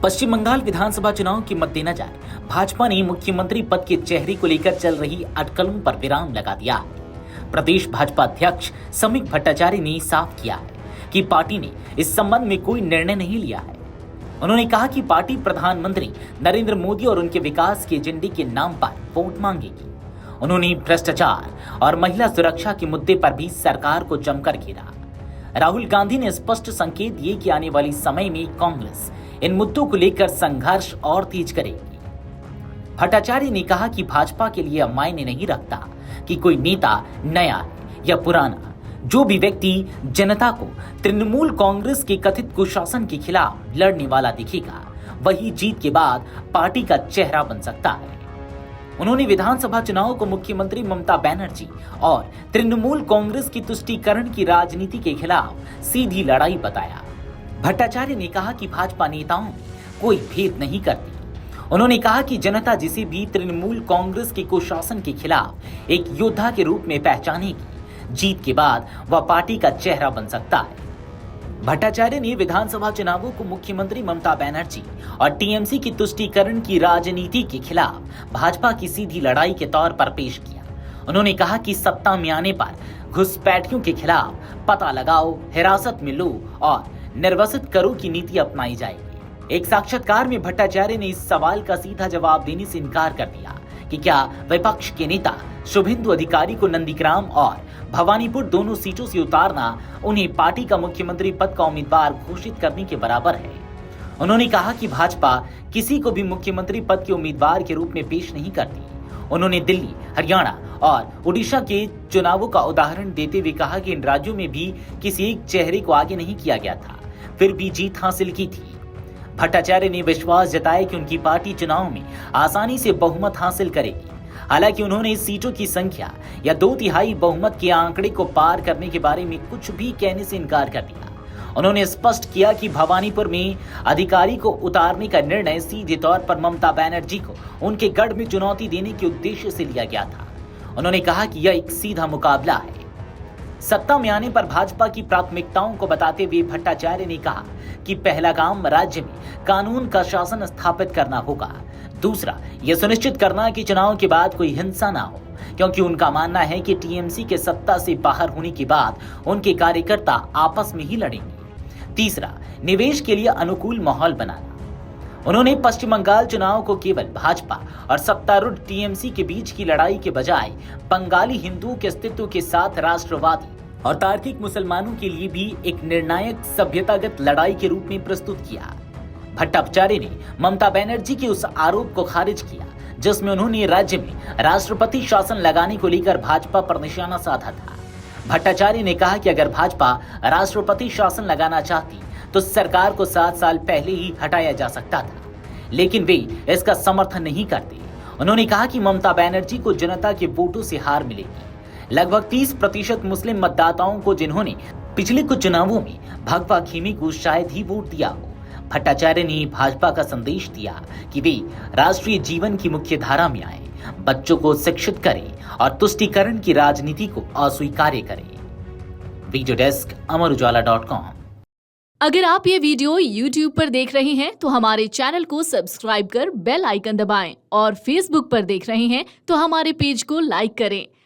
पश्चिम बंगाल विधानसभा चुनाव के मद्देनजर भाजपा ने मुख्यमंत्री पद के चेहरे को लेकर चल रही अटकलों पर विराम लगा दिया है। प्रदेश भाजपा अध्यक्ष समीक भट्टाचार्य ने साफ किया है कि पार्टी ने इस संबंध में कोई निर्णय नहीं लिया है। उन्होंने कहा कि पार्टी प्रधानमंत्री नरेंद्र मोदी और उनके विकास के एजेंडे के नाम पर वोट मांगेगी। उन्होंने भ्रष्टाचार और महिला सुरक्षा के मुद्दे पर भी सरकार को जमकर घेरा। राहुल गांधी ने स्पष्ट संकेत दिए कि आने वाले समय में कांग्रेस इन मुद्दों को लेकर संघर्ष और तेज करेगी। भट्टाचार्य ने कहा कि भाजपा के लिए मायने नहीं रखता कि कोई नेता नया है या पुराना। जो भी व्यक्ति जनता को तृणमूल कांग्रेस के कथित कुशासन के खिलाफ लड़ने वाला दिखेगा, वही जीत के बाद पार्टी का चेहरा बन सकता है। उन्होंने विधानसभा चुनाव को मुख्यमंत्री ममता बनर्जी और तृणमूल कांग्रेस की तुष्टीकरण की राजनीति के खिलाफ सीधी लड़ाई बताया। भट्टाचार्य ने कहा कि भाजपा नेताओं में कोई भेद नहीं करती। उन्होंने कहा कि जनता जिसे भी तृणमूल कांग्रेस के कुशासन के खिलाफ एक योद्धा के रूप में पहचानेगी, जीत के बाद वह पार्टी का चेहरा बन सकता है। भट्टाचार्य ने विधानसभा चुनावों को मुख्यमंत्री ममता बनर्जी और टीएमसी की तुष्टीकरण की राजनीति के खिलाफ भाजपा की सीधी लड़ाई के तौर पर पेश किया। उन्होंने कहा कि सत्ता में आने पर घुसपैठियों के खिलाफ पता लगाओ, हिरासत में लो और निर्वासित करो की नीति अपनाई जाएगी। एक साक्षात्कार में भट्टाचार्य ने इस सवाल का सीधा जवाब देने से इनकार कर दिया कि क्या विपक्ष के नेता शुभेंदु अधिकारी को नंदीग्राम और भवानीपुर दोनों सीटों से उतारना उन्हें पार्टी का मुख्यमंत्री पद का उम्मीदवार घोषित करने के बराबर है। उन्होंने कहा कि भाजपा किसी को भी मुख्यमंत्री पद के उम्मीदवार के रूप में पेश नहीं करती। उन्होंने दिल्ली, हरियाणा और उड़ीसा के चुनावों का उदाहरण देते हुए कहा कि इन राज्यों में भी किसी एक चेहरे को आगे नहीं किया गया था, फिर भी जीत हासिल की थी। भट्टाचार्य ने विश्वास जताया कि उनकी पार्टी चुनाव में आसानी से बहुमत हासिल करेगी। हालांकि उन्होंने इस सीटों की संख्या या 2/3 बहुमत के आंकड़े को पार करने के बारे में कुछ भी कहने से इनकार कर दिया। उन्होंने स्पष्ट किया कि भवानीपुर में अधिकारी को उतारने का निर्णय सीधे तौर पर ममता बनर्जी को उनके गढ़ में चुनौती देने के उद्देश्य से लिया गया था। उन्होंने कहा कि यह एक सीधा मुकाबला है। सत्ता में आने पर भाजपा की प्राथमिकताओं को बताते हुए भट्टाचार्य ने कहा कि पहला काम राज्य में कानून का शासन स्थापित करना होगा। दूसरा, यह सुनिश्चित करना कि चुनाव के बाद कोई हिंसा ना हो, क्योंकि उनका मानना है कि टीएमसी के सत्ता से बाहर होने के बाद उनके कार्यकर्ता आपस में ही लड़ेंगे। तीसरा, निवेश के लिए अनुकूल माहौल बनाना। उन्होंने पश्चिम बंगाल चुनाव को केवल भाजपा और सत्तारूढ़ टीएमसी के बीच की लड़ाई के बजाय बंगाली हिंदुओं के अस्तित्व के साथ राष्ट्रवादी और तार्किक मुसलमानों के लिए भी एक निर्णायक सभ्यतागत लड़ाई के रूप में प्रस्तुत किया। भट्टाचार्य ने ममता बनर्जी के उस आरोप को खारिज किया जिसमें उन्होंने राज्य में राष्ट्रपति शासन लगाने को लेकर भाजपा पर निशाना साधा था। भट्टाचार्य ने कहा कि अगर भाजपा राष्ट्रपति शासन लगाना चाहती तो सरकार को 7 साल पहले ही हटाया जा सकता था, लेकिन वे इसका समर्थन नहीं करते। उन्होंने कहा कि ममता बनर्जी को जनता के वोटों से हार मिलेगी। लगभग 30% मुस्लिम मतदाताओं को जिन्होंने पिछले कुछ चुनावों में भगवा खेमे को शायद ही वोट दिया हो। भट्टाचार्य ने भाजपा का संदेश दिया कि वे राष्ट्रीय जीवन की मुख्य धारा में आए, बच्चों को शिक्षित करें और तुष्टीकरण की राजनीति को अस्वीकार करें। Video desk Amar Ujala. अगर आप ये वीडियो YouTube पर देख रहे हैं तो हमारे चैनल को सब्सक्राइब कर बेल आइकन दबाएं और Facebook पर देख रहे हैं तो हमारे पेज को लाइक करें।